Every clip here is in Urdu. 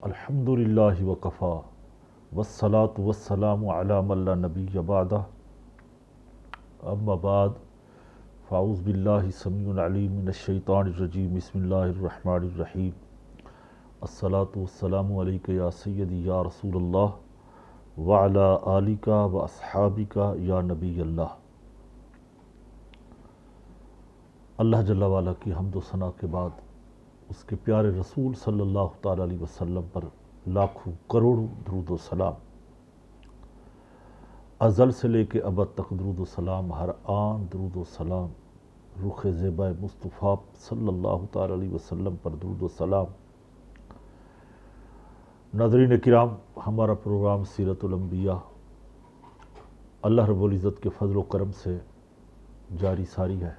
الحمدللہ وکفا والصلاة والسلام علی من لا نبی بعدہ اما بعد فاعوذ باللہ السمیع العلیم من الشیطان الرجیم بسم اللہ الرحمن الرحیم الصلاة والسلام علیک یا سیدی یا رسول اللہ وعلی آلک و اصحابک یا نبی اللہ۔ اللہ جل وعلا کی حمد و ثنا کے بعد اس کے پیارے رسول صلی اللہ تعالی علیہ وسلم پر لاکھوں کروڑوں درود و سلام، ازل سے لے کے ابد تک درود و سلام، ہر آن درود و سلام، رخ زیبہ مصطفیٰ صلی اللہ تعالی علیہ وسلم پر درود و سلام۔ ناظرین کرام، ہمارا پروگرام سیرت الانبیاء اللہ رب العزت کے فضل و کرم سے جاری ساری ہے۔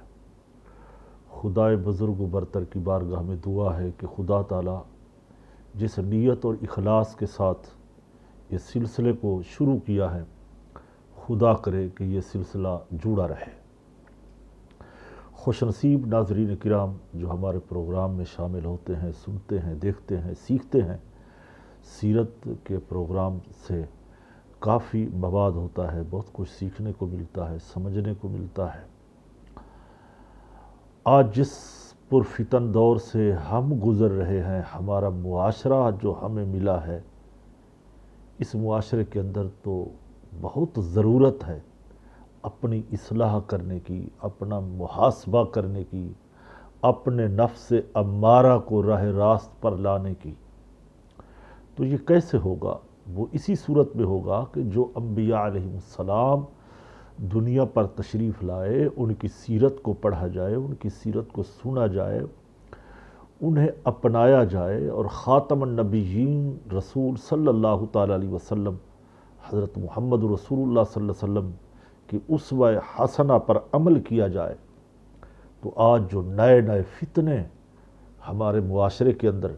خدائے بزرگ و برتر کی بارگاہ میں دعا ہے کہ خدا تعالیٰ جس نیت اور اخلاص کے ساتھ یہ سلسلے کو شروع کیا ہے، خدا کرے کہ یہ سلسلہ جڑا رہے۔ خوش نصیب ناظرین کرام جو ہمارے پروگرام میں شامل ہوتے ہیں، سنتے ہیں، دیکھتے ہیں، سیکھتے ہیں۔ سیرت کے پروگرام سے کافی مواد ہوتا ہے، بہت کچھ سیکھنے کو ملتا ہے، سمجھنے کو ملتا ہے۔ آج جس پرفتن دور سے ہم گزر رہے ہیں، ہمارا معاشرہ جو ہمیں ملا ہے، اس معاشرے کے اندر تو بہت ضرورت ہے اپنی اصلاح کرنے کی، اپنا محاسبہ کرنے کی، اپنے نفس امارہ کو راہ راست پر لانے کی۔ تو یہ کیسے ہوگا؟ وہ اسی صورت میں ہوگا کہ جو انبیاء علیہ السلام دنیا پر تشریف لائے، ان کی سیرت کو پڑھا جائے، ان کی سیرت کو سنا جائے، انہیں اپنایا جائے، اور خاتم النبیین رسول صلی اللہ تعالی علیہ وسلم حضرت محمد رسول اللہ صلی اللہ علیہ وسلم کی اسوہ حسنہ پر عمل کیا جائے۔ تو آج جو نئے نئے فتنے ہمارے معاشرے کے اندر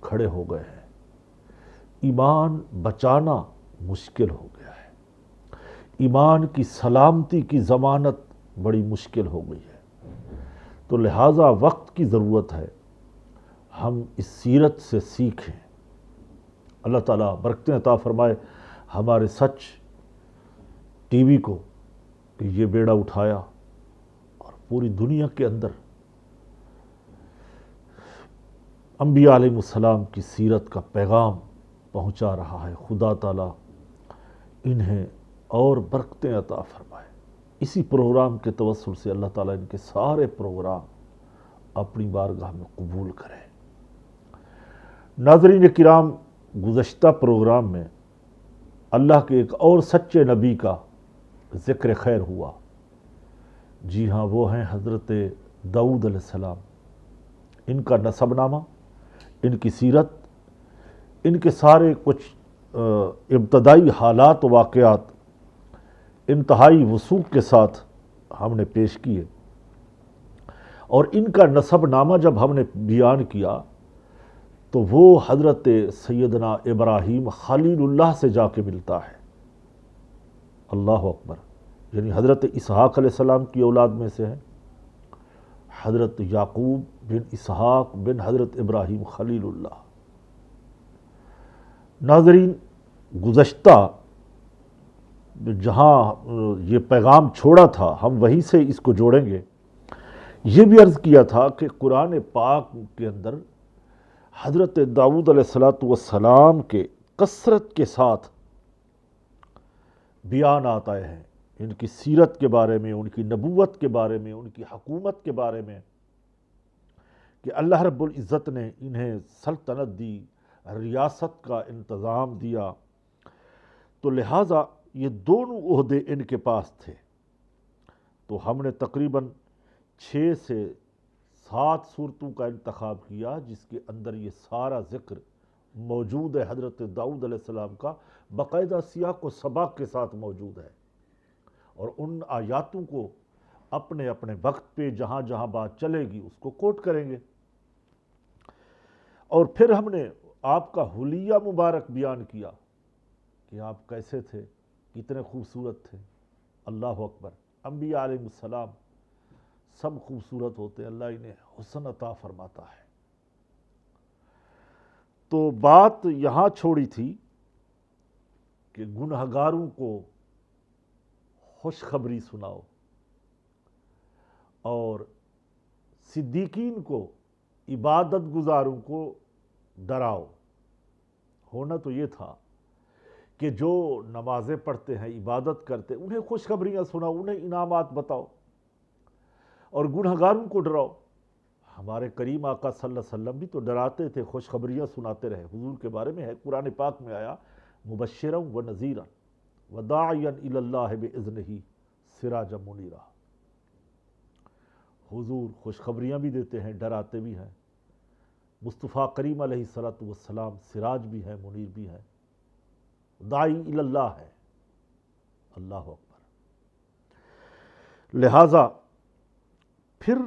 کھڑے ہو گئے ہیں، ایمان بچانا مشکل ہو گیا ہے، ایمان کی سلامتی کی ضمانت بڑی مشکل ہو گئی ہے۔ تو لہٰذا وقت کی ضرورت ہے ہم اس سیرت سے سیکھیں۔ اللہ تعالیٰ برکتیں عطا فرمائے ہمارے سچ ٹی وی کو کہ یہ بیڑا اٹھایا اور پوری دنیا کے اندر انبیاء علیہ السلام کی سیرت کا پیغام پہنچا رہا ہے۔ خدا تعالیٰ انہیں اور برکتیں عطا فرمائے۔ اسی پروگرام کے توسل سے اللہ تعالیٰ ان کے سارے پروگرام اپنی بارگاہ میں قبول کرے۔ ناظرین کرام، گزشتہ پروگرام میں اللہ کے ایک اور سچے نبی کا ذکر خیر ہوا۔ جی ہاں، وہ ہیں حضرت داؤد علیہ السلام۔ ان کا نسب نامہ، ان کی سیرت، ان کے سارے کچھ ابتدائی حالات و واقعات انتہائی وثوق کے ساتھ ہم نے پیش کیے، اور ان کا نسب نامہ جب ہم نے بیان کیا تو وہ حضرت سیدنا ابراہیم خلیل اللہ سے جا کے ملتا ہے۔ اللہ اکبر! یعنی حضرت اسحاق علیہ السلام کی اولاد میں سے ہیں، حضرت یعقوب بن اسحاق بن حضرت ابراہیم خلیل اللہ۔ ناظرین، گزشتہ جہاں یہ پیغام چھوڑا تھا ہم وہیں سے اس کو جوڑیں گے۔ یہ بھی عرض کیا تھا کہ قرآن پاک کے اندر حضرت داؤد علیہ السلام کے کثرت کے ساتھ بیانات آئے ہیں، ان کی سیرت کے بارے میں، ان کی نبوت کے بارے میں، ان کی حکومت کے بارے میں، کہ اللہ رب العزت نے انہیں سلطنت دی، ریاست کا انتظام دیا۔ تو لہٰذا یہ دونوں عہدے ان کے پاس تھے۔ تو ہم نے تقریباً 6 سے 7 صورتوں کا انتخاب کیا جس کے اندر یہ سارا ذکر موجود ہے۔ حضرت داؤد علیہ السلام کا باقاعدہ سیاق و سباق کے ساتھ موجود ہے، اور ان آیاتوں کو اپنے اپنے وقت پہ جہاں جہاں بات چلے گی اس کو کوٹ کریں گے۔ اور پھر ہم نے آپ کا حلیہ مبارک بیان کیا کہ آپ کیسے تھے، کتنے خوبصورت تھے۔ اللہ اکبر! انبیاء علیہ السلام سب خوبصورت ہوتے ہیں، اللہ انہیں حسن عطا فرماتا ہے۔ تو بات یہاں چھوڑی تھی کہ گنہگاروں کو خوشخبری سناؤ اور صدیقین کو، عبادت گزاروں کو ڈراؤ۔ ہونا تو یہ تھا کہ جو نمازیں پڑھتے ہیں، عبادت کرتے ہیں، انہیں خوشخبریاں سناؤ، انہیں انعامات بتاؤ اور گنہگاروں کو ڈراؤ۔ ہمارے کریم آقا صلی اللہ علیہ وسلم بھی تو ڈراتے تھے، خوشخبریاں سناتے رہے۔ حضور کے بارے میں ہے، قرآن پاک میں آیا مبشرا و نذیرا وداعیا الی اللہ باذنہ سراجا منیرا۔ حضور خوشخبریاں بھی دیتے ہیں، ڈراتے بھی ہیں۔ مصطفیٰ کریم علیہ الصلوۃ والسلام سراج بھی ہے، منیر بھی ہے، داعی الی اللہ ہے۔ اللہ اکبر۔ لہٰذا پھر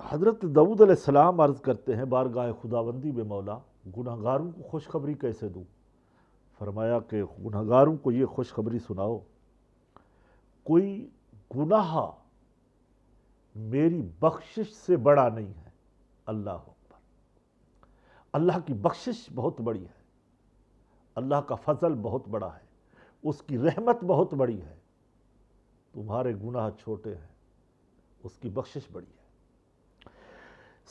حضرت داؤد علیہ السلام عرض کرتے ہیں بارگاہ خداوندی میں، مولا گنہگاروں کو خوشخبری کیسے دوں؟ فرمایا کہ گنہگاروں کو یہ خوشخبری سناؤ، کوئی گناہ میری بخشش سے بڑا نہیں ہے۔ اللہ اکبر۔ اللہ کی بخشش بہت بڑی ہے، اللہ کا فضل بہت بڑا ہے، اس کی رحمت بہت بڑی ہے۔ تمہارے گناہ چھوٹے ہیں، اس کی بخشش بڑی ہے۔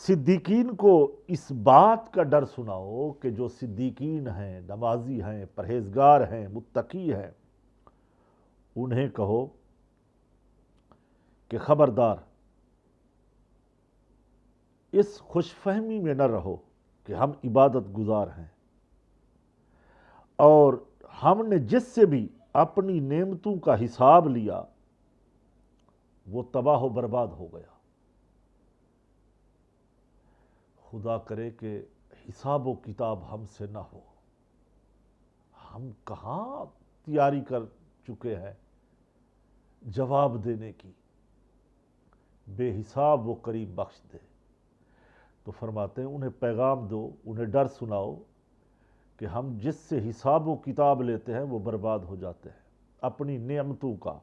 صدیقین کو اس بات کا ڈر سناؤ کہ جو صدیقین ہیں، نمازی ہیں، پرہیزگار ہیں، متقی ہیں، انہیں کہو کہ خبردار اس خوش فہمی میں نہ رہو کہ ہم عبادت گزار ہیں اور ہم نے جس سے بھی اپنی نعمتوں کا حساب لیا وہ تباہ و برباد ہو گیا۔ خدا کرے کہ حساب و کتاب ہم سے نہ ہو۔ ہم کہاں تیاری کر چکے ہیں جواب دینے کی؟ بے حساب و کریم بخش دے۔ تو فرماتے ہیں انہیں پیغام دو، انہیں ڈر سناؤ کہ ہم جس سے حساب و کتاب لیتے ہیں وہ برباد ہو جاتے ہیں اپنی نعمتوں کا۔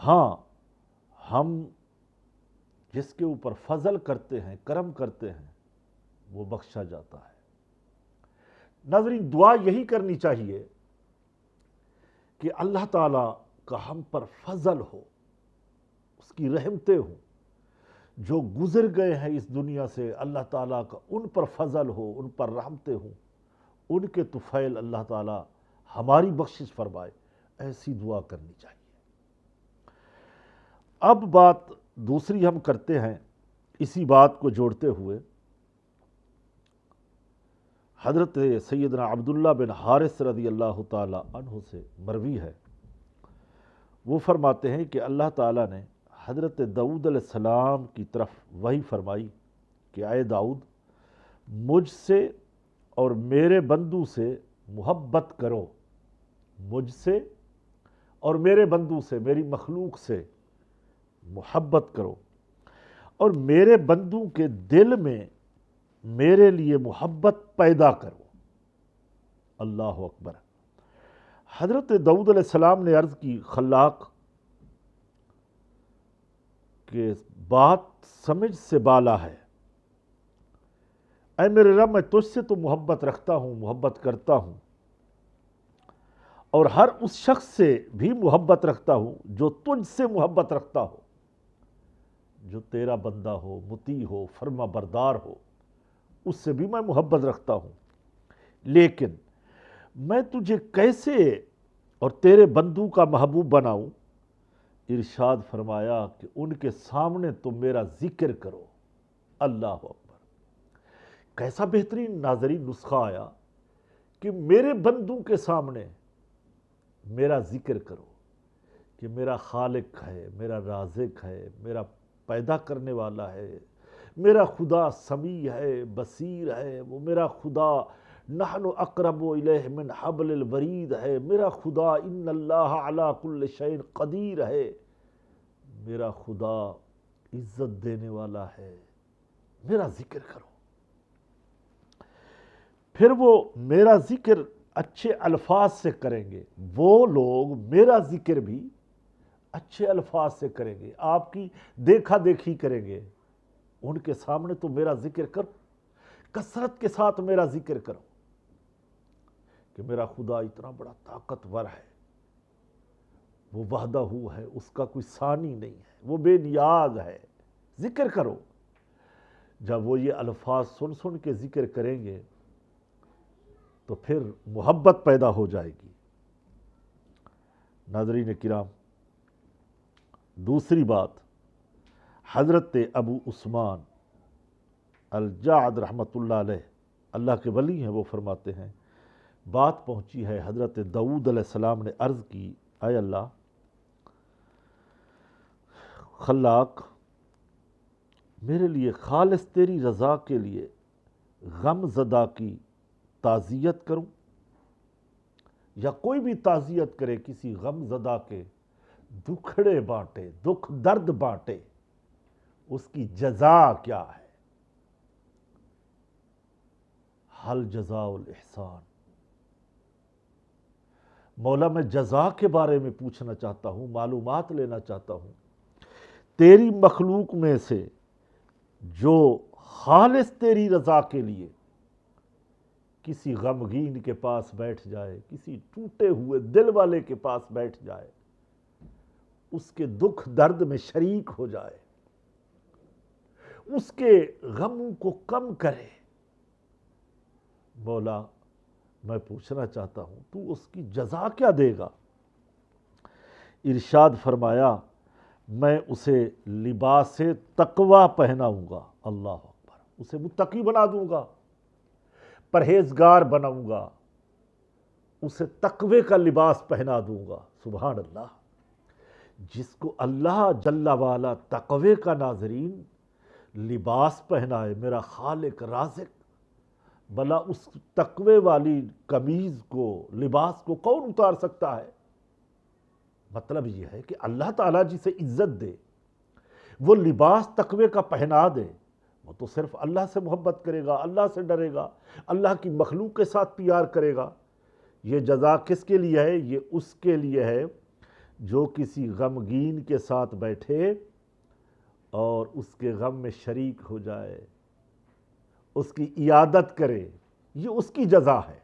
ہاں، ہم جس کے اوپر فضل کرتے ہیں، کرم کرتے ہیں، وہ بخشا جاتا ہے۔ ناظرین، دعا یہی کرنی چاہیے کہ اللہ تعالیٰ کا ہم پر فضل ہو، اس کی رحمتیں ہوں۔ جو گزر گئے ہیں اس دنیا سے، اللہ تعالیٰ کا ان پر فضل ہو، ان پر رحمتیں ہوں، ان کے طفیل اللہ تعالیٰ ہماری بخشش فرمائے، ایسی دعا کرنی چاہیے۔ اب بات دوسری ہم کرتے ہیں اسی بات کو جوڑتے ہوئے۔ حضرت سیدنا عبداللہ بن حارث رضی اللہ تعالی عنہ سے مروی ہے، وہ فرماتے ہیں کہ اللہ تعالیٰ نے حضرت داؤد علیہ السلام کی طرف وحی فرمائی کہ اے داؤد، مجھ سے اور میرے بندوں سے محبت کرو، مجھ سے اور میرے بندوں سے، میری مخلوق سے محبت کرو اور میرے بندوں کے دل میں میرے لیے محبت پیدا کرو۔ اللہ اکبر۔ حضرت داؤد علیہ السلام نے عرض کی، خلاق کہ بات سمجھ سے بالا ہے، اے میرے رب، میں تجھ سے تو محبت رکھتا ہوں، محبت کرتا ہوں، اور ہر اس شخص سے بھی محبت رکھتا ہوں جو تجھ سے محبت رکھتا ہو، جو تیرا بندہ ہو، مطیع ہو، فرما بردار ہو، اس سے بھی میں محبت رکھتا ہوں۔ لیکن میں تجھے کیسے اور تیرے بندوں کا محبوب بناؤں؟ ارشاد فرمایا کہ ان کے سامنے تم میرا ذکر کرو۔ اللہ اکبر۔ کیسا بہترین ناظرین نسخہ آیا کہ میرے بندوں کے سامنے میرا ذکر کرو کہ میرا خالق ہے، میرا رازق ہے، میرا پیدا کرنے والا ہے، میرا خدا سمیع ہے، بصیر ہے، وہ میرا خدا نحن اقرب الیہ من حبل الورید ہے، میرا خدا ان اللہ علی کل شیء قدیر ہے، میرا خدا عزت دینے والا ہے، میرا ذکر کرو۔ پھر وہ میرا ذکر اچھے الفاظ سے کریں گے، وہ لوگ میرا ذکر بھی اچھے الفاظ سے کریں گے، آپ کی دیکھا دیکھی کریں گے، ان کے سامنے تو میرا ذکر کرو۔ کثرت کے ساتھ میرا ذکر کرو کہ میرا خدا اتنا بڑا طاقتور ہے، وہ وحدہ ہے، اس کا کوئی ثانی نہیں ہے، وہ بے نیاز ہے۔ ذکر کرو۔ جب وہ یہ الفاظ سن سن کے ذکر کریں گے تو پھر محبت پیدا ہو جائے گی۔ ناظرین کرام، دوسری بات، حضرت ابو عثمان الجعد رحمۃ اللہ علیہ، اللہ کے ولی ہیں، وہ فرماتے ہیں بات پہنچی ہے حضرت داؤد علیہ السلام نے عرض کی، اے اللہ خلاق، میرے لیے خالص تیری رضا کے لیے غم زدہ کی تعزیت کروں، یا کوئی بھی تعزیت کرے کسی غم زدہ کے، دکھڑے بانٹے، دکھ درد بانٹے، اس کی جزا کیا ہے؟ حل جزاء الاحسان۔ مولا میں جزا کے بارے میں پوچھنا چاہتا ہوں، معلومات لینا چاہتا ہوں، تیری مخلوق میں سے جو خالص تیری رضا کے لیے کسی غمگین کے پاس بیٹھ جائے، کسی ٹوٹے ہوئے دل والے کے پاس بیٹھ جائے، اس کے دکھ درد میں شریک ہو جائے، اس کے غموں کو کم کرے، مولا میں پوچھنا چاہتا ہوں تو اس کی جزا کیا دے گا؟ ارشاد فرمایا، میں اسے لباس تقوی پہناؤں گا، اللہ اکبر، اسے متقی بنا دوں گا، پرہیزگار بناؤں گا، اسے تقوی کا لباس پہنا دوں گا۔ سبحان اللہ۔ جس کو اللہ جل وعلا تقوی کا ناظرین لباس پہنائے، میرا خالق رازق، بھلا اس تقوی والی قمیض کو، لباس کو کون اتار سکتا ہے؟ مطلب یہ ہے کہ اللہ تعالیٰ جسے عزت دے، وہ لباس تقوی کا پہنا دے، وہ تو صرف اللہ سے محبت کرے گا، اللہ سے ڈرے گا، اللہ کی مخلوق کے ساتھ پیار کرے گا۔ یہ جزا کس کے لیے ہے؟ یہ اس کے لیے ہے جو کسی غمگین کے ساتھ بیٹھے اور اس کے غم میں شریک ہو جائے، اس کی عیادت کرے، یہ اس کی جزا ہے۔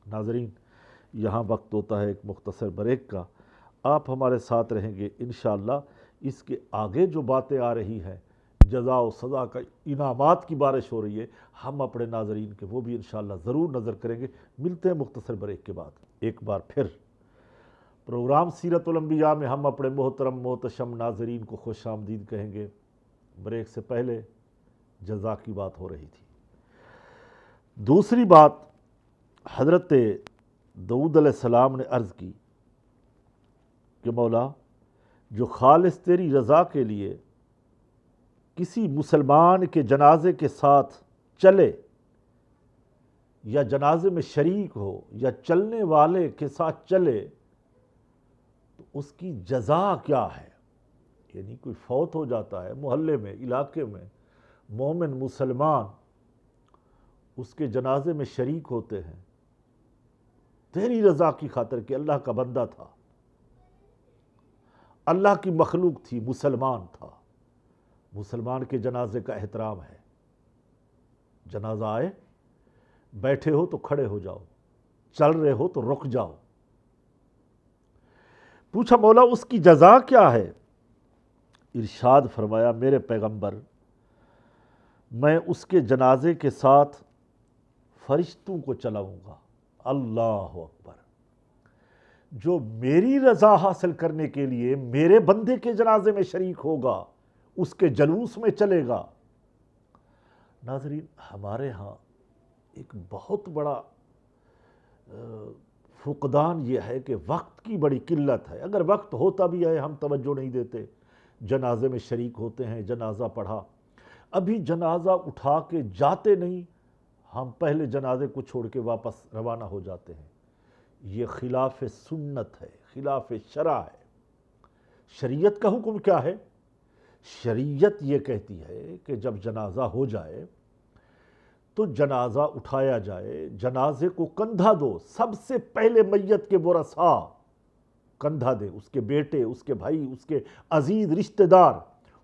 ناظرین، یہاں وقت ہوتا ہے ایک مختصر بریک کا، آپ ہمارے ساتھ رہیں گے انشاءاللہ۔ اس کے آگے جو باتیں آ رہی ہیں، جزا و سزا کا، انعامات کی بارش ہو رہی ہے، ہم اپنے ناظرین کے وہ بھی انشاءاللہ ضرور نظر کریں گے۔ ملتے ہیں مختصر بریک کے بعد۔ ایک بار پھر پروگرام سیرت الانبیاء میں ہم اپنے محترم محتشم ناظرین کو خوش آمدید کہیں گے۔ بریک سے پہلے جزا کی بات ہو رہی تھی۔ دوسری بات، حضرت داؤد علیہ السلام نے عرض کی کہ مولا جو خالص تیری رضا کے لیے کسی مسلمان کے جنازے کے ساتھ چلے، یا جنازے میں شریک ہو، یا چلنے والے کے ساتھ چلے، تو اس کی جزا کیا ہے؟ یعنی کوئی فوت ہو جاتا ہے محلے میں، علاقے میں، مومن مسلمان اس کے جنازے میں شریک ہوتے ہیں، تیری رضا کی خاطر کہ اللہ کا بندہ تھا، اللہ کی مخلوق تھی، مسلمان تھا۔ مسلمان کے جنازے کا احترام ہے، جنازہ آئے، بیٹھے ہو تو کھڑے ہو جاؤ، چل رہے ہو تو رک جاؤ۔ پوچھا مولا اس کی جزا کیا ہے؟ ارشاد فرمایا، میرے پیغمبر، میں اس کے جنازے کے ساتھ فرشتوں کو چلاؤں گا۔ اللہ اکبر۔ جو میری رضا حاصل کرنے کے لیے میرے بندے کے جنازے میں شریک ہوگا، اس کے جلوس میں چلے گا۔ ناظرین، ہمارے ہاں ایک بہت بڑا فقدان یہ ہے کہ وقت کی بڑی قلت ہے۔ اگر وقت ہوتا بھی ہے ہم توجہ نہیں دیتے، جنازے میں شریک ہوتے ہیں، جنازہ پڑھا، ابھی جنازہ اٹھا کے جاتے نہیں، ہم پہلے جنازے کو چھوڑ کے واپس روانہ ہو جاتے ہیں۔ یہ خلاف سنت ہے، خلاف شرع ہے۔ شریعت کا حکم کیا ہے؟ شریعت یہ کہتی ہے کہ جب جنازہ ہو جائے تو جنازہ اٹھایا جائے، جنازے کو کندھا دو، سب سے پہلے میت کے ورثاء کندھا دے، اس کے بیٹے، اس کے بھائی، اس کے عزیز رشتہ دار،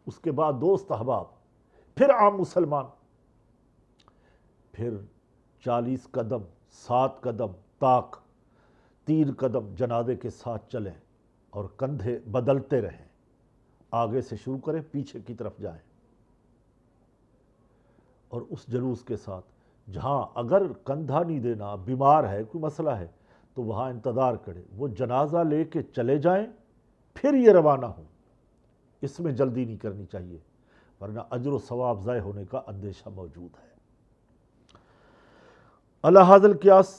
اس کے بعد دوست احباب، پھر عام مسلمان۔ پھر 40 قدم 7 قدم طاق 3 قدم جنازے کے ساتھ چلیں اور کندھے بدلتے رہیں، آگے سے شروع کریں پیچھے کی طرف جائیں، اور اس جلوس کے ساتھ جہاں اگر کندھا نہیں دینا، بیمار ہے، کوئی مسئلہ ہے، تو وہاں انتظار کرے، وہ جنازہ لے کے چلے جائیں پھر یہ روانہ ہوں۔ اس میں جلدی نہیں کرنی چاہیے، ورنہ اجر و ثواب ضائع ہونے کا اندیشہ موجود ہے۔ علی ھذا القیاس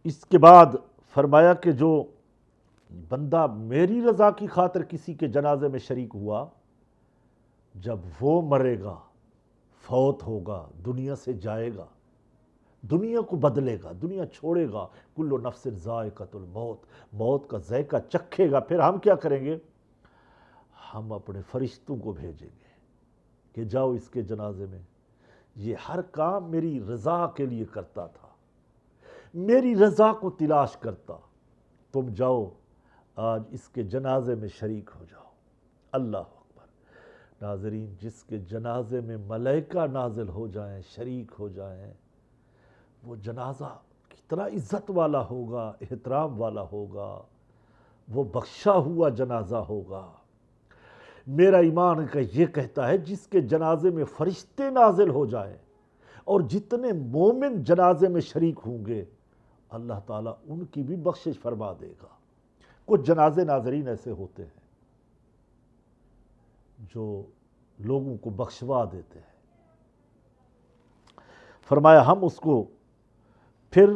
اس کے بعد فرمایا کہ جو بندہ میری رضا کی خاطر کسی کے جنازے میں شریک ہوا، جب وہ مرے گا، فوت ہوگا، دنیا سے جائے گا، دنیا کو بدلے گا، دنیا چھوڑے گا، کل نفس ذائقۃ الموت، موت کا ذائقہ چکھے گا، پھر ہم کیا کریں گے؟ ہم اپنے فرشتوں کو بھیجیں گے کہ جاؤ اس کے جنازے میں، یہ ہر کام میری رضا کے لیے کرتا تھا، میری رضا کو تلاش کرتا، تم جاؤ آج اس کے جنازے میں شریک ہو جاؤ۔ اللہ اکبر۔ ناظرین، جس کے جنازے میں ملائکہ نازل ہو جائیں، شریک ہو جائیں، وہ جنازہ کتنا عزت والا ہوگا، احترام والا ہوگا، وہ بخشا ہوا جنازہ ہوگا۔ میرا ایمان کا یہ کہتا ہے جس کے جنازے میں فرشتے نازل ہو جائیں اور جتنے مومن جنازے میں شریک ہوں گے، اللہ تعالیٰ ان کی بھی بخشش فرما دے گا۔ کچھ جنازے ناظرین ایسے ہوتے ہیں جو لوگوں کو بخشوا دیتے ہیں۔ فرمایا ہم اس کو پھر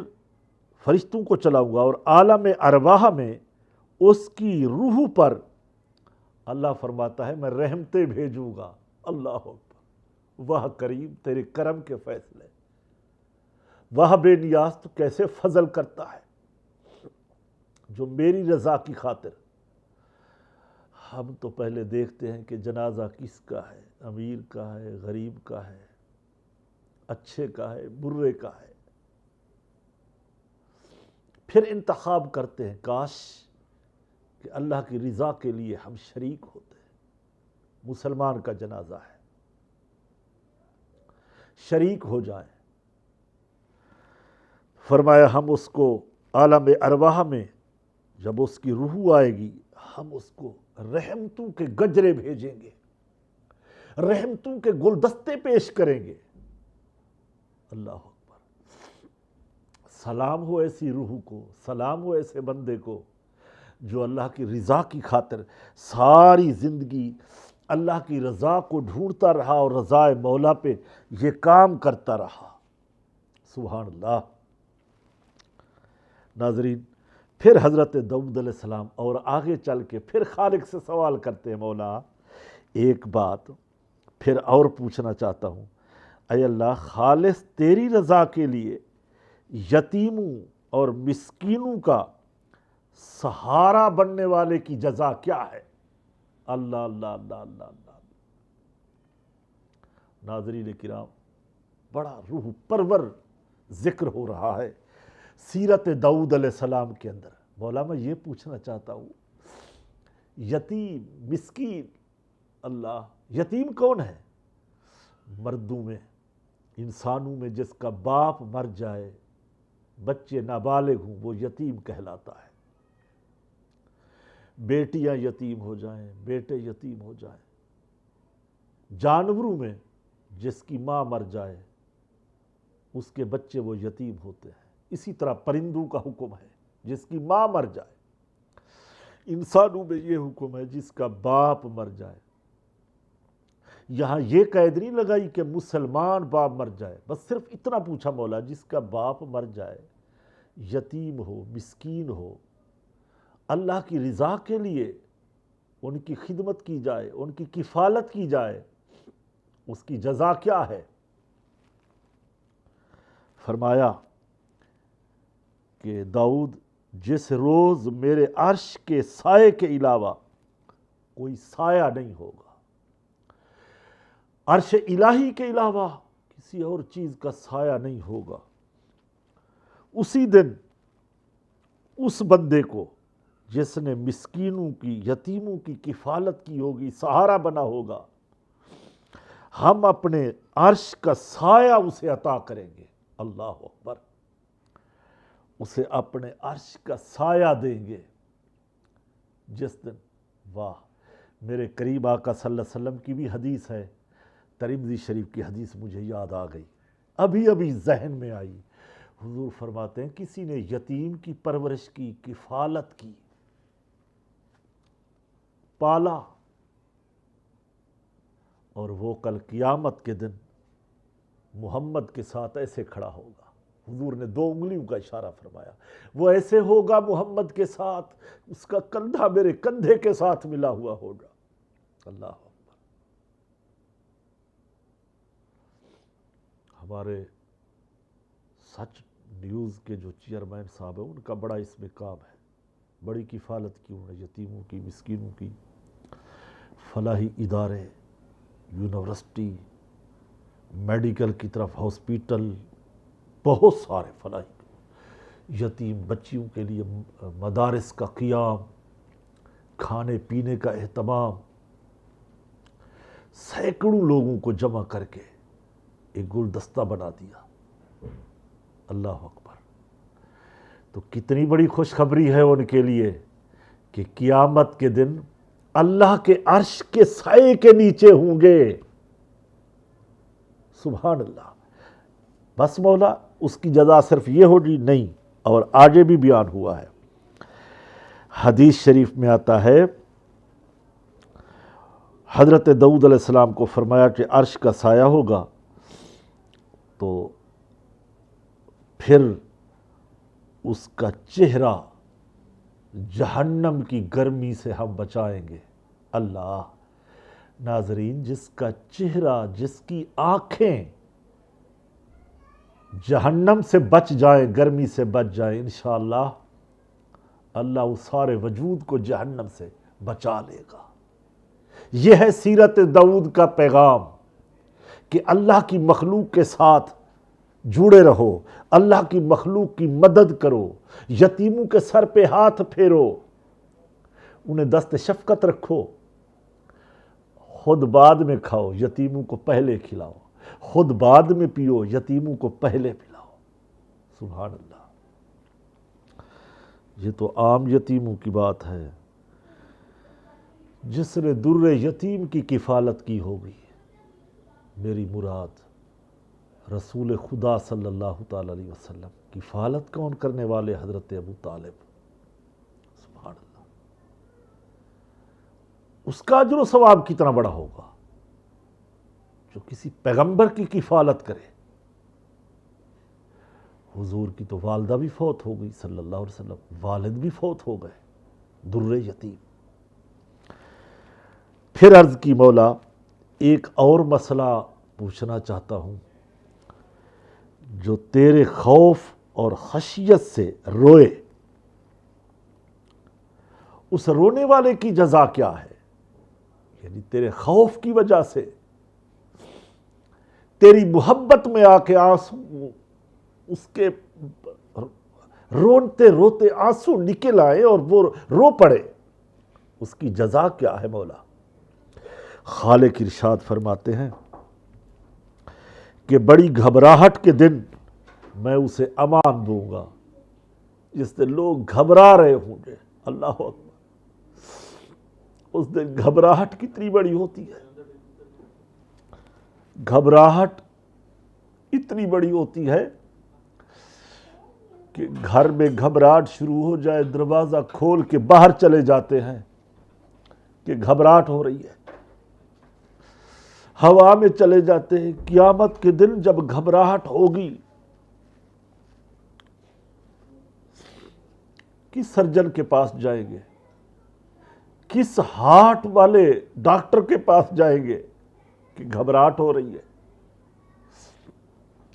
فرشتوں کو چلاؤں گا اور عالم ارواح میں اس کی روح پر اللہ فرماتا ہے میں رحمتیں بھیجوں گا۔ اللہ اکبر۔ وہ کریم تیرے کرم کے فیصلے، وہ بے نیاز تو کیسے فضل کرتا ہے، جو میری رضا کی خاطر۔ ہم تو پہلے دیکھتے ہیں کہ جنازہ کس کا ہے، امیر کا ہے، غریب کا ہے، اچھے کا ہے، برے کا ہے، پھر انتخاب کرتے ہیں کاش کہ اللہ کی رضا کے لیے ہم شریک ہوتے ہیں۔ مسلمان کا جنازہ ہے، شریک ہو جائیں۔ فرمایا ہم اس کو عالم ارواح میں جب اس کی روح آئے گی، ہم اس کو رحمتوں کے گجرے بھیجیں گے، رحمتوں کے گلدستے پیش کریں گے۔ اللہ اکبر۔ سلام ہو ایسی روح کو، سلام ہو ایسے بندے کو جو اللہ کی رضا کی خاطر ساری زندگی اللہ کی رضا کو ڈھونڈتا رہا اور رضا مولا پہ یہ کام کرتا رہا۔ سبحان اللہ۔ ناظرین، پھر حضرت داؤد علیہ السلام اور آگے چل کے پھر خالق سے سوال کرتے ہیں، مولا ایک بات پھر اور پوچھنا چاہتا ہوں، اے اللہ، خالص تیری رضا کے لیے یتیموں اور مسکینوں کا سہارا بننے والے کی جزا کیا ہے؟ اللہ اللہ اللہ اللہ اللہ۔ ناظرین کرام، بڑا روح پرور ذکر ہو رہا ہے سیرت داؤد علیہ السلام کے اندر۔ مولا میں یہ پوچھنا چاہتا ہوں، یتیم مسکین، اللہ، یتیم کون ہے؟ مردوں میں، انسانوں میں جس کا باپ مر جائے، بچے نابالغ ہوں، وہ یتیم کہلاتا ہے۔ بیٹیاں یتیم ہو جائیں، بیٹے یتیم ہو جائیں۔ جانوروں میں جس کی ماں مر جائے، اس کے بچے وہ یتیم ہوتے ہیں۔ اسی طرح پرندوں کا حکم ہے جس کی ماں مر جائے۔ انسانوں میں یہ حکم ہے جس کا باپ مر جائے۔ یہاں یہ قید نہیں لگائی کہ مسلمان باپ مر جائے، بس صرف اتنا پوچھا مولا، جس کا باپ مر جائے، یتیم ہو، مسکین ہو، اللہ کی رضا کے لیے ان کی خدمت کی جائے، ان کی کفالت کی جائے، اس کی جزا کیا ہے؟ فرمایا کہ داؤد، جس روز میرے عرش کے سائے کے علاوہ کوئی سایہ نہیں ہوگا، عرش الہی کے علاوہ کسی اور چیز کا سایہ نہیں ہوگا، اسی دن اس بندے کو جس نے مسکینوں کی، یتیموں کی کفالت کی ہوگی، سہارا بنا ہوگا، ہم اپنے عرش کا سایہ اسے عطا کریں گے۔ اللہ اکبر، اسے اپنے عرش کا سایہ دیں گے جس دن۔ واہ، میرے قریب آقا صلی اللہ علیہ وسلم کی بھی حدیث ہے، ترمذی شریف کی حدیث مجھے یاد آ گئی، ابھی ذہن میں آئی۔ حضور فرماتے ہیں کسی نے یتیم کی پرورش کی، کفالت کی، پالا، اور وہ کل قیامت کے دن محمد کے ساتھ ایسے کھڑا ہوگا۔ حضور نے 2 انگلیوں کا اشارہ فرمایا، وہ ایسے ہوگا محمد کے ساتھ، اس کا کندھا میرے کندھے کے ساتھ ملا ہوا ہوگا۔ اللہ اکبر۔ ہمارے سچ نیوز کے جو چیئرمین صاحب ہیں، ان کا بڑا اس میں کام ہے، بڑی کفالت کی انہوں نے یتیموں کی، مسکینوں کی، فلاحی ادارے، یونیورسٹی، میڈیکل کی طرف ہاسپیٹل، بہت سارے فلاحی، یتیم بچیوں کے لیے مدارس کا قیام، کھانے پینے کا اہتمام، سینکڑوں لوگوں کو جمع کر کے ایک گلدستہ بنا دیا۔ اللہ اکبر۔ تو کتنی بڑی خوشخبری ہے ان کے لیے کہ قیامت کے دن اللہ کے عرش کے سائے کے نیچے ہوں گے۔ سبحان اللہ۔ بس مولا اس کی جزا صرف یہ ہوگی؟ نہیں، اور آگے بھی بیان ہوا ہے، حدیث شریف میں آتا ہے، حضرت داؤد علیہ السلام کو فرمایا کہ عرش کا سایہ ہوگا، تو پھر اس کا چہرہ جہنم کی گرمی سے ہم بچائیں گے۔ اللہ، ناظرین، جس کا چہرہ، جس کی آنکھیں جہنم سے بچ جائیں، گرمی سے بچ جائیں، انشاءاللہ اللہ اس سارے وجود کو جہنم سے بچا لے گا۔ یہ ہے سیرت داؤد کا پیغام کہ اللہ کی مخلوق کے ساتھ جڑے رہو، اللہ کی مخلوق کی مدد کرو، یتیموں کے سر پہ ہاتھ پھیرو، انہیں دست شفقت رکھو، خود بعد میں کھاؤ، یتیموں کو پہلے کھلاؤ، خود بعد میں پیو، یتیموں کو پہلے پلاؤ۔ سبحان اللہ۔ یہ تو عام یتیموں کی بات ہے، جس نے در یتیم کی کفالت کی ہوگی، میری مراد رسول خدا صلی اللہ تعالی علیہ وسلم، کفالت کون کرنے والے؟ حضرت ابو طالب۔ سبحان اللہ۔ اس کا اجر و ثواب کتنا بڑا ہوگا جو کسی پیغمبر کی کفالت کرے۔ حضور کی تو والدہ بھی فوت ہو گئی صلی اللہ علیہ وسلم، والد بھی فوت ہو گئے، در یتیم۔ پھر عرض کی، مولا ایک اور مسئلہ پوچھنا چاہتا ہوں، جو تیرے خوف اور خشیت سے روئے، اس رونے والے کی جزا کیا ہے؟ یعنی تیرے خوف کی وجہ سے، تیری محبت میں آ کے آنسو، اس کے روتے روتے آنسو نکل آئے اور وہ رو پڑے، اس کی جزا کیا ہے مولا؟ خالق ارشاد فرماتے ہیں کہ بڑی گھبراہٹ کے دن میں اسے امان دوں گا، جس دن لوگ گھبرا رہے ہوں گے۔ اللہ اکبر۔ اس دن گھبراہٹ کتنی بڑی ہوتی ہے، گھبراہٹ اتنی بڑی ہوتی ہے کہ گھر میں گھبراہٹ شروع ہو جائے، دروازہ کھول کے باہر چلے جاتے ہیں کہ گھبراہٹ ہو رہی ہے، ہوا میں چلے جاتے ہیں۔ قیامت کے دن جب گھبراہٹ ہوگی، کس سرجن کے پاس جائیں گے، کس ہارٹ والے ڈاکٹر کے پاس جائیں گے کہ گھبراہٹ ہو رہی ہے،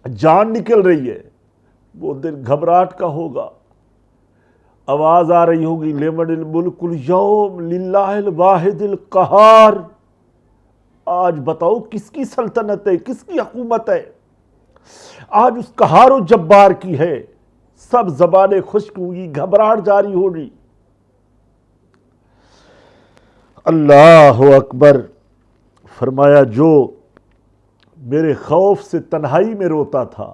جان نکل رہی ہے؟ وہ دن گھبراہٹ کا ہوگا، آواز آ رہی ہوگی، لمن الملک اليوم للہ الواحد القہار۔ آج بتاؤ کس کی سلطنت ہے، کس کی حکومت ہے؟ آج اس قہار و جبار کی ہے۔ سب زبانیں خشک ہوگی، گھبراہٹ جاری ہوگی۔ اللہ اکبر۔ فرمایا جو میرے خوف سے تنہائی میں روتا تھا،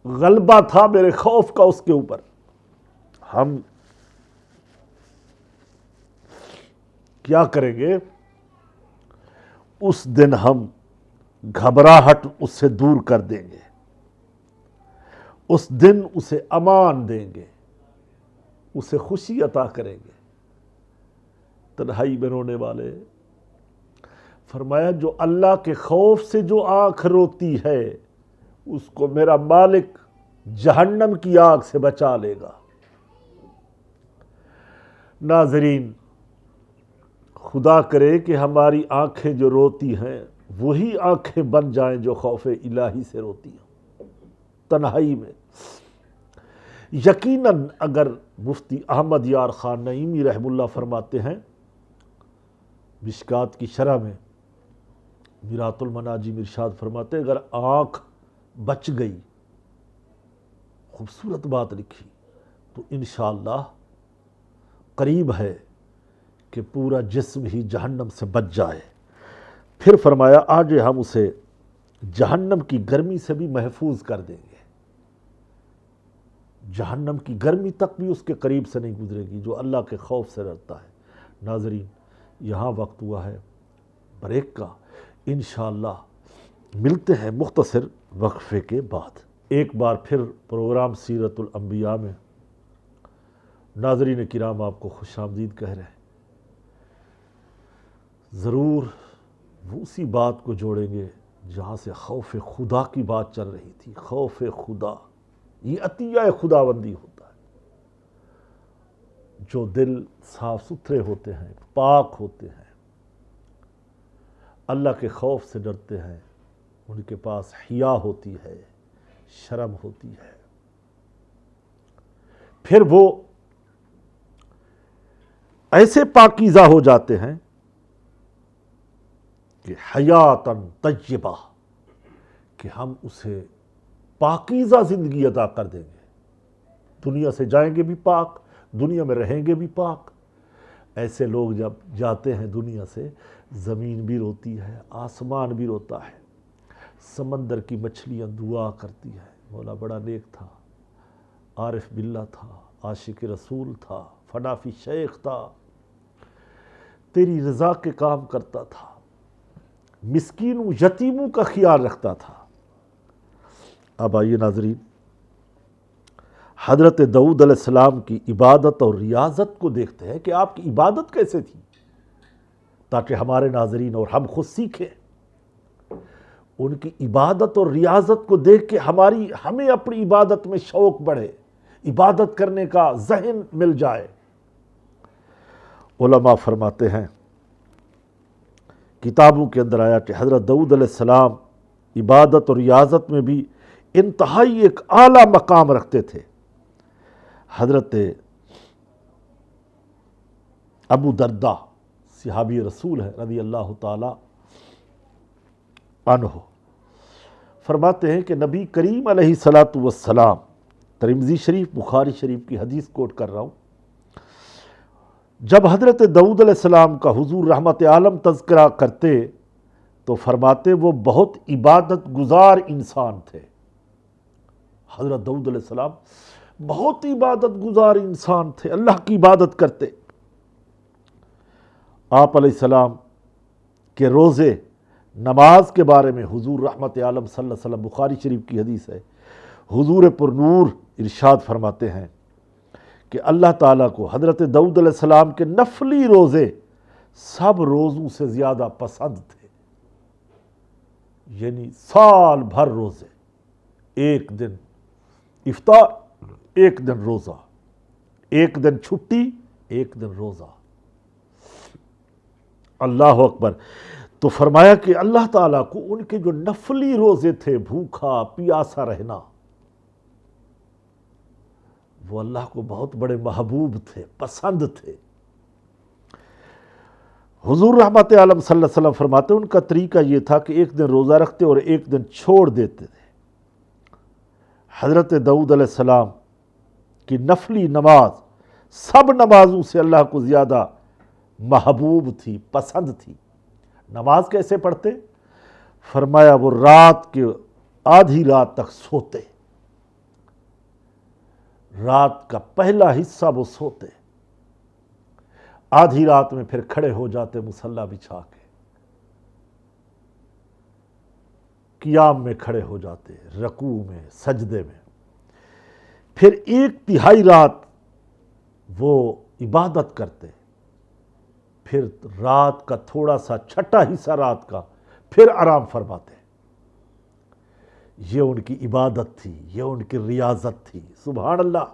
غلبہ تھا میرے خوف کا اس کے اوپر۔ ہم کیا کریں گے؟ اس دن ہم گھبراہٹ اس سے دور کر دیں گے، اس دن اسے امان دیں گے، اسے خوشی عطا کریں گے۔ تنہائی میں رونے والے، فرمایا جو اللہ کے خوف سے جو آنکھ روتی ہے اس کو میرا مالک جہنم کی آگ سے بچا لے گا۔ ناظرین، خدا کرے کہ ہماری آنکھیں جو روتی ہیں وہی آنکھیں بن جائیں جو خوف الہی سے روتی ہیں تنہائی میں۔ یقیناً اگر مفتی احمد یار خان نعیمی رحم اللہ فرماتے ہیں مشکات کی شرح میں، میرات المناجم ارشاد فرماتے ہیں، اگر آنکھ بچ گئی، خوبصورت بات لکھی، تو انشاءاللہ قریب ہے کہ پورا جسم ہی جہنم سے بچ جائے۔ پھر فرمایا آج ہم اسے جہنم کی گرمی سے بھی محفوظ کر دیں گے، جہنم کی گرمی تک بھی اس کے قریب سے نہیں گزرے گی جو اللہ کے خوف سے ڈرتا ہے۔ ناظرین، یہاں وقت ہوا ہے بریک کا، انشاءاللہ ملتے ہیں مختصر وقفے کے بعد۔ ایک بار پھر پروگرام سیرت الانبیاء میں ناظرین کرام آپ کو خوش آمدید کہہ رہے ہیں۔ ضرور وہ اسی بات کو جوڑیں گے جہاں سے خوف خدا کی بات چل رہی تھی۔ خوف خدا یہ عطیہ خداوندی ہوتا ہے۔ جو دل صاف ستھرے ہوتے ہیں، پاک ہوتے ہیں، اللہ کے خوف سے ڈرتے ہیں، ان کے پاس حیا ہوتی ہے، شرم ہوتی ہے، پھر وہ ایسے پاکیزہ ہو جاتے ہیں کہ حیاتاً طیبہ، کہ ہم اسے پاکیزہ زندگی عطا کر دیں گے۔ دنیا سے جائیں گے بھی پاک، دنیا میں رہیں گے بھی پاک۔ ایسے لوگ جب جاتے ہیں دنیا سے، زمین بھی روتی ہے، آسمان بھی روتا ہے، سمندر کی مچھلیاں دعا کرتی ہیں، مولا بڑا نیک تھا، عارف باللہ تھا، عاشق رسول تھا، فنافی شیخ تھا، تیری رضا کے کام کرتا تھا، مسکینوں یتیموں کا خیال رکھتا تھا۔ اب آئیے ناظرین، حضرت داؤد علیہ السلام کی عبادت اور ریاضت کو دیکھتے ہیں کہ آپ کی عبادت کیسے تھی، تاکہ ہمارے ناظرین اور ہم خود سیکھیں۔ ان کی عبادت اور ریاضت کو دیکھ کے ہمیں اپنی عبادت میں شوق بڑھے، عبادت کرنے کا ذہن مل جائے۔ علماء فرماتے ہیں، کتابوں کے اندر آیا کہ حضرت داؤد علیہ السلام عبادت اور ریاضت میں بھی انتہائی ایک اعلیٰ مقام رکھتے تھے۔ حضرت ابو دردہ صحابی رسول ہے رضی اللہ تعالی عنہ، فرماتے ہیں کہ نبی کریم علیہ السلام، ترمذی شریف بخاری شریف کی حدیث کوٹ کر رہا ہوں، جب حضرت داؤد علیہ السلام کا حضور رحمت عالم تذکرہ کرتے تو فرماتے وہ بہت عبادت گزار انسان تھے۔ حضرت داؤد علیہ السلام بہت عبادت گزار انسان تھے، اللہ کی عبادت کرتے۔ آپ علیہ السلام کے روزے نماز کے بارے میں حضور رحمت عالم صلی اللہ علیہ وسلم، بخاری شریف کی حدیث ہے، حضور پر نور ارشاد فرماتے ہیں کہ اللہ تعالیٰ کو حضرت داؤد علیہ السلام کے نفلی روزے سب روزوں سے زیادہ پسند تھے، یعنی سال بھر روزے، ایک دن افطار، ایک دن روزہ، ایک دن چھٹی، ایک دن روزہ۔ اللہ اکبر۔ تو فرمایا کہ اللہ تعالیٰ کو ان کے جو نفلی روزے تھے، بھوکا پیاسا رہنا، وہ اللہ کو بہت بڑے محبوب تھے، پسند تھے۔ حضور رحمت عالم صلی اللہ علیہ وسلم فرماتے ان کا طریقہ یہ تھا کہ ایک دن روزہ رکھتے اور ایک دن چھوڑ دیتے تھے۔ حضرت داؤد علیہ السلام کی نفلی نماز سب نمازوں سے اللہ کو زیادہ محبوب تھی، پسند تھی۔ نماز کیسے پڑھتے؟ فرمایا وہ رات کے آدھی رات تک سوتے، رات کا پہلا حصہ وہ سوتے، آدھی رات میں پھر کھڑے ہو جاتے مصلی بچھا کے، قیام میں کھڑے ہو جاتے، رکوع میں، سجدے میں، پھر ایک تہائی رات وہ عبادت کرتے، پھر رات کا تھوڑا سا چھٹا حصہ رات کا پھر آرام فرماتے۔ یہ ان کی عبادت تھی، یہ ان کی ریاضت تھی۔ سبحان اللہ،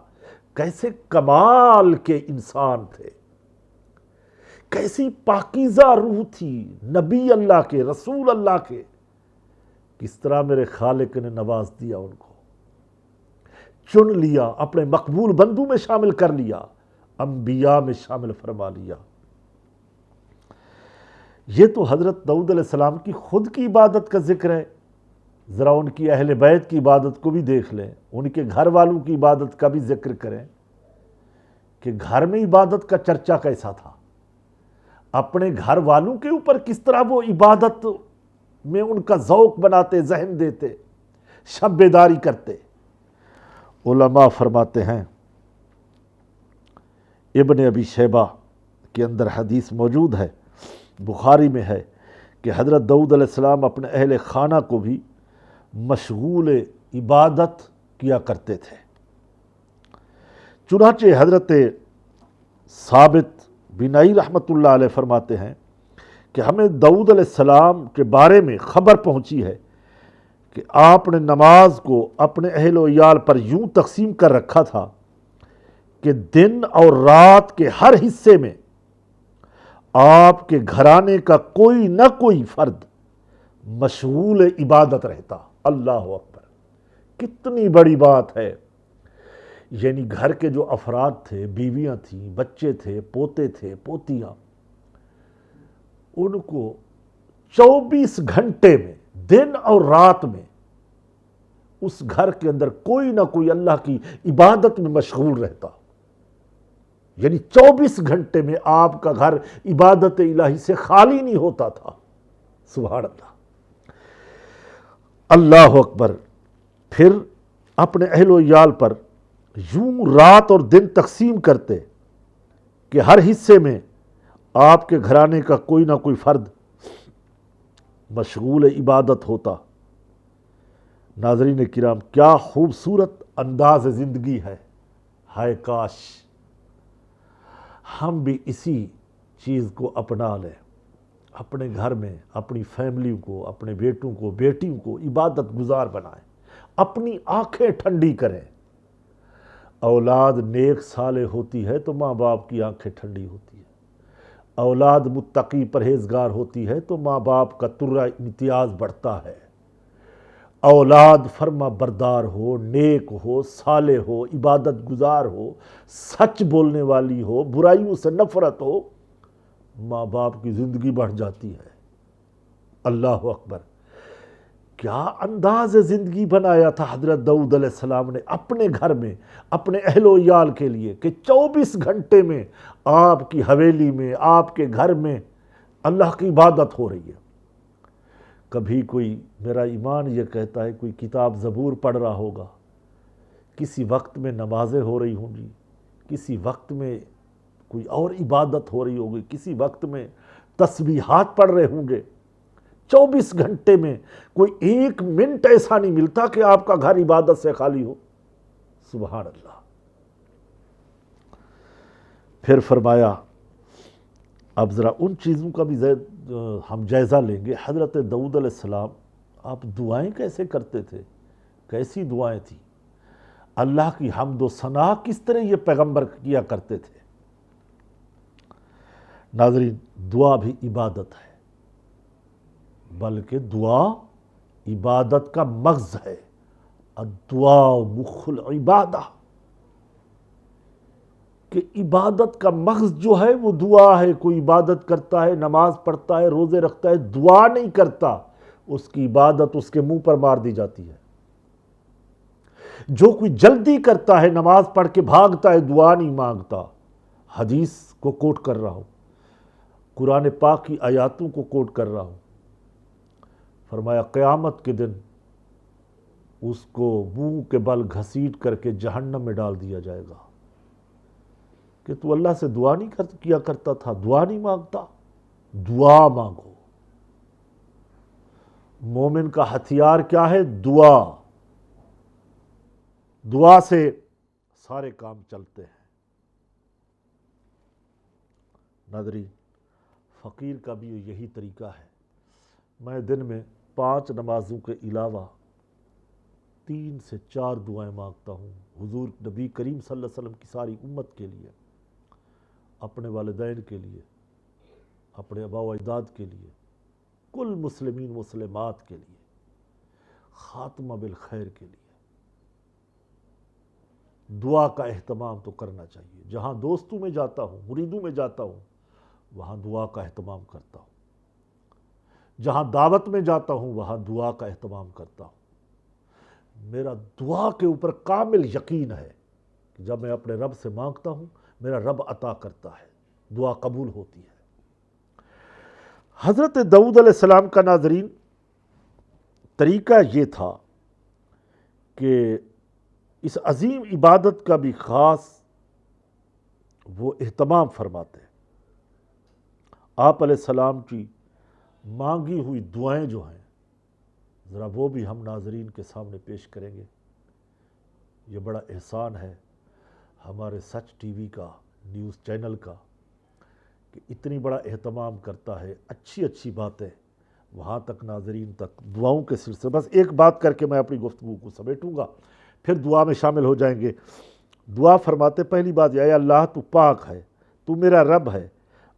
کیسے کمال کے انسان تھے، کیسی پاکیزہ روح تھی نبی اللہ کے، رسول اللہ کے۔ کس طرح میرے خالق نے نواز دیا ان کو، چن لیا، اپنے مقبول بندوں میں شامل کر لیا، انبیاء میں شامل فرما لیا۔ یہ تو حضرت داؤد علیہ السلام کی خود کی عبادت کا ذکر ہے، ذرا ان کی اہل بیت کی عبادت کو بھی دیکھ لیں، ان کے گھر والوں کی عبادت کا بھی ذکر کریں کہ گھر میں عبادت کا چرچا کیسا تھا، اپنے گھر والوں کے اوپر کس طرح وہ عبادت میں ان کا ذوق بناتے، ذہن دیتے، شب بیداری کرتے۔ علماء فرماتے ہیں، ابن ابی شیبہ کے اندر حدیث موجود ہے، بخاری میں ہے کہ حضرت داؤد علیہ السلام اپنے اہل خانہ کو بھی مشغول عبادت کیا کرتے تھے۔ چنانچہ حضرت ثابت بنائی رحمۃ اللہ علیہ فرماتے ہیں کہ ہمیں داؤد علیہ السلام کے بارے میں خبر پہنچی ہے کہ آپ نے نماز کو اپنے اہل و عیال پر یوں تقسیم کر رکھا تھا کہ دن اور رات کے ہر حصے میں آپ کے گھرانے کا کوئی نہ کوئی فرد مشغول عبادت رہتا۔ اللہ اکبر، کتنی بڑی بات ہے۔ یعنی گھر کے جو افراد تھے، بیویاں تھیں، بچے تھے، پوتے تھے، پوتیاں، ان کو 24 گھنٹے میں، دن اور رات میں، اس گھر کے اندر کوئی نہ کوئی اللہ کی عبادت میں مشغول رہتا۔ یعنی 24 گھنٹے میں آپ کا گھر عبادت الہی سے خالی نہیں ہوتا تھا۔ سبحان اللہ، اللہ اکبر۔ پھر اپنے اہل و عیال پر یوں رات اور دن تقسیم کرتے کہ ہر حصے میں آپ کے گھرانے کا کوئی نہ کوئی فرد مشغول عبادت ہوتا۔ ناظرین کرام، کیا خوبصورت انداز زندگی ہے، ہائے کاش ہم بھی اسی چیز کو اپنا لیں، اپنے گھر میں اپنی فیملی کو، اپنے بیٹوں کو، بیٹیوں کو عبادت گزار بنائیں، اپنی آنکھیں ٹھنڈی کریں۔ اولاد نیک صالح ہوتی ہے تو ماں باپ کی آنکھیں ٹھنڈی ہوتی ہے، اولاد متقی پرہیزگار ہوتی ہے تو ماں باپ کا ترہ امتیاز بڑھتا ہے۔ اولاد فرما بردار ہو، نیک ہو، صالح ہو، عبادت گزار ہو، سچ بولنے والی ہو، برائیوں سے نفرت ہو، ماں باپ کی زندگی بڑھ جاتی ہے۔ اللہ اکبر، کیا انداز زندگی بنایا تھا حضرت داؤد علیہ السلام نے اپنے گھر میں، اپنے اہل و عیال کے لیے، کہ 24 گھنٹے میں آپ کی حویلی میں، آپ کے گھر میں اللہ کی عبادت ہو رہی ہے۔ کبھی کوئی، میرا ایمان یہ کہتا ہے، کوئی کتاب زبور پڑھ رہا ہوگا، کسی وقت میں نمازیں ہو رہی ہوں گی، کسی وقت میں کوئی اور عبادت ہو رہی ہوگی، کسی وقت میں تسبیحات پڑھ رہے ہوں گے۔ 24 گھنٹے میں کوئی ایک منٹ ایسا نہیں ملتا کہ آپ کا گھر عبادت سے خالی ہو۔ سبحان اللہ۔ پھر فرمایا، اب ذرا ان چیزوں کا بھی ہم جائزہ لیں گے۔ حضرت داؤد علیہ السلام آپ دعائیں کیسے کرتے تھے، کیسی دعائیں تھیں، اللہ کی حمد و ثنا کس طرح یہ پیغمبر کیا کرتے تھے۔ ناظرین، دعا بھی عبادت ہے، بلکہ دعا عبادت کا مغز ہے۔ الدعاء مخ العبادہ، کہ عبادت کا مغز جو ہے وہ دعا ہے۔ کوئی عبادت کرتا ہے، نماز پڑھتا ہے، روزے رکھتا ہے، دعا نہیں کرتا، اس کی عبادت اس کے منہ پر مار دی جاتی ہے۔ جو کوئی جلدی کرتا ہے، نماز پڑھ کے بھاگتا ہے، دعا نہیں مانگتا، حدیث کو کوٹ کر رہا ہوں، قرآن پاک کی آیاتوں کو کوٹ کر رہا ہوں، فرمایا قیامت کے دن اس کو منہ کے بل گھسیٹ کر کے جہنم میں ڈال دیا جائے گا کہ تو اللہ سے دعا نہیں کیا کرتا تھا، دعا نہیں مانگتا، دعا مانگو۔ مومن کا ہتھیار کیا ہے؟ دعا۔ دعا سے سارے کام چلتے ہیں۔ ناظرین، فقیر کا بھی یہی طریقہ ہے۔ میں دن میں 5 نمازوں کے علاوہ 3 سے 4 دعائیں مانگتا ہوں، حضور نبی کریم صلی اللہ علیہ وسلم کی ساری امت کے لیے، اپنے والدین کے لیے، اپنے آباء و اجداد کے لیے، کل مسلمین مسلمات کے لیے، خاتمہ بالخیر کے لیے۔ دعا کا اہتمام تو کرنا چاہیے۔ جہاں دوستوں میں جاتا ہوں، مریدوں میں جاتا ہوں، وہاں دعا کا اہتمام کرتا ہوں۔ جہاں دعوت میں جاتا ہوں، وہاں دعا کا اہتمام کرتا ہوں۔ میرا دعا کے اوپر کامل یقین ہے کہ جب میں اپنے رب سے مانگتا ہوں، میرا رب عطا کرتا ہے، دعا قبول ہوتی ہے۔ حضرت داؤد علیہ السلام کا ناظرین طریقہ یہ تھا کہ اس عظیم عبادت کا بھی خاص وہ اہتمام فرماتے ہیں۔ آپ علیہ السلام کی مانگی ہوئی دعائیں جو ہیں، ذرا وہ بھی ہم ناظرین کے سامنے پیش کریں گے۔ یہ بڑا احسان ہے ہمارے سچ ٹی وی کا، نیوز چینل کا، کہ اتنی بڑا اہتمام کرتا ہے، اچھی اچھی باتیں وہاں تک ناظرین تک دعاؤں کے سلسلے۔ بس ایک بات کر کے میں اپنی گفتگو کو سمیٹوں گا، پھر دعا میں شامل ہو جائیں گے۔ دعا فرماتے پہلی بات یہ ہے، اللہ تو پاک ہے، تو میرا رب ہے،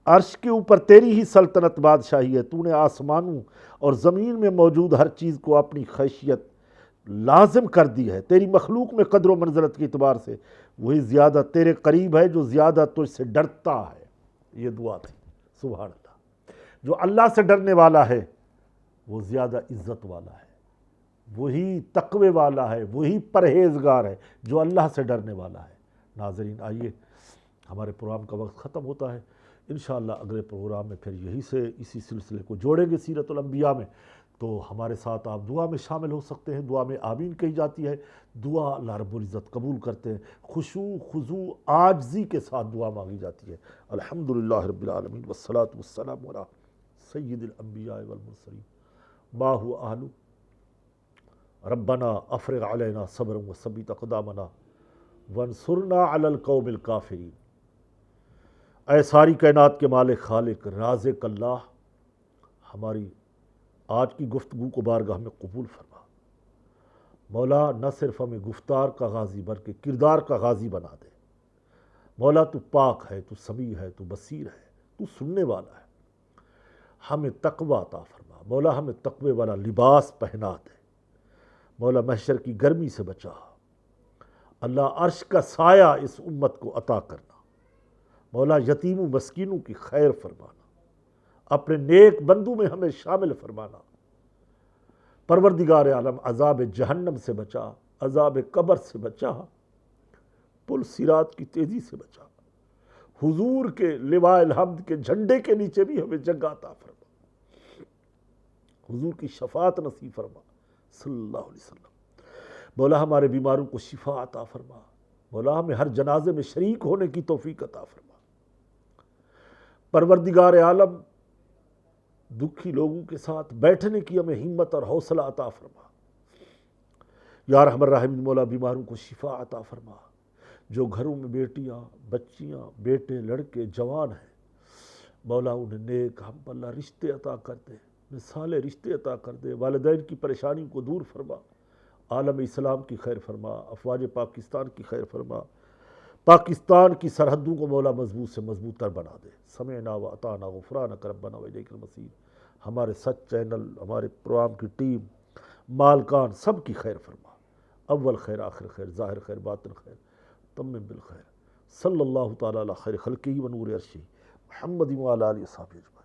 عرش کے اوپر تیری ہی سلطنت بادشاہی ہے، تو نے آسمانوں اور زمین میں موجود ہر چیز کو اپنی خیشیت لازم کر دی ہے، تیری مخلوق میں قدر و منزلت کے اعتبار سے وہی زیادہ تیرے قریب ہے جو زیادہ تجھ سے ڈرتا ہے۔ یہ دعا تھی۔ سبحان اللہ۔ جو اللہ سے ڈرنے والا ہے وہ زیادہ عزت والا ہے، وہی تقوی والا ہے، وہی پرہیزگار ہے جو اللہ سے ڈرنے والا ہے۔ ناظرین آئیے، ہمارے پروگرام کا وقت ختم ہوتا ہے، انشاءاللہ اگلے پروگرام میں پھر اسی سلسلے کو جوڑیں گے سیرت الانبیاء میں۔ تو ہمارے ساتھ آپ دعا میں شامل ہو سکتے ہیں۔ دعا میں آمین کہی جاتی ہے، دعا اللہ رب العزت قبول کرتے ہیں، خشوع خضوع عاجزی کے ساتھ دعا مانگی جاتی ہے۔ الحمدللہ رب العالمین والصلاة والسلام علی سید الانبیاء والمرسلین ما هو اہل ربنا افرغ علینا صبرا وثبت اقدامنا وانصرنا علی القوم الکافرین۔ اے ساری کائنات کے مالک خالق رازق اللہ، ہماری آج کی گفتگو کو بارگاہ میں قبول فرما۔ مولا نہ صرف ہمیں گفتار کا غازی بلکہ کردار کا غازی بنا دے۔ مولا تو پاک ہے، تو سمیع ہے، تو بصیر ہے، تو سننے والا ہے۔ ہمیں تقوی عطا فرما مولا، ہمیں تقوی والا لباس پہنا دے مولا، محشر کی گرمی سے بچا۔ اللہ عرش کا سایہ اس امت کو عطا کرنا مولا، یتیم و مسکینوں کی خیر فرمانا، اپنے نیک بندوں میں ہمیں شامل فرمانا۔ پروردگار عالم عذاب جہنم سے بچا، عذاب قبر سے بچا، پل صراط کی تیزی سے بچا، حضور کے لواء الحمد کے جھنڈے کے نیچے بھی ہمیں جگہ عطا فرما، حضور کی شفاعت نصیب فرما صلی اللہ علیہ وسلم۔ مولا ہمارے بیماروں کو شفا عطا فرما مولا، ہمیں ہر جنازے میں شریک ہونے کی توفیق عطا فرما۔ پروردگار عالم دکھی لوگوں کے ساتھ بیٹھنے کی ہمیں ہمت اور حوصلہ عطا فرما۔ یا ارحم الراحمین مولا، بیماروں کو شفا عطا فرما۔ جو گھروں میں بیٹیاں، بچیاں، بیٹے، لڑکے، جوان ہیں مولا، انہیں نیک ہم اللہ رشتے عطا کر دے، مثال رشتے عطا کر دے، والدین کی پریشانیوں کو دور فرما، عالم اسلام کی خیر فرما، افواج پاکستان کی خیر فرما، پاکستان کی سرحدوں کو مولا مضبوط سے مضبوط تر بنا دے۔ سمعنا و اطعنا غفرانک ربنا و الیک المصیر۔ ہمارے سچ چینل، ہمارے پروگرام کی ٹیم، مالکان، سب کی خیر فرما، اول خیر، آخر خیر، ظاہر خیر، باطن خیر، تمم بالخیر۔ صلی اللہ تعالیٰ علی خیر خلقہ و نور عرشہ محمد و علی آلہ وصحبہ۔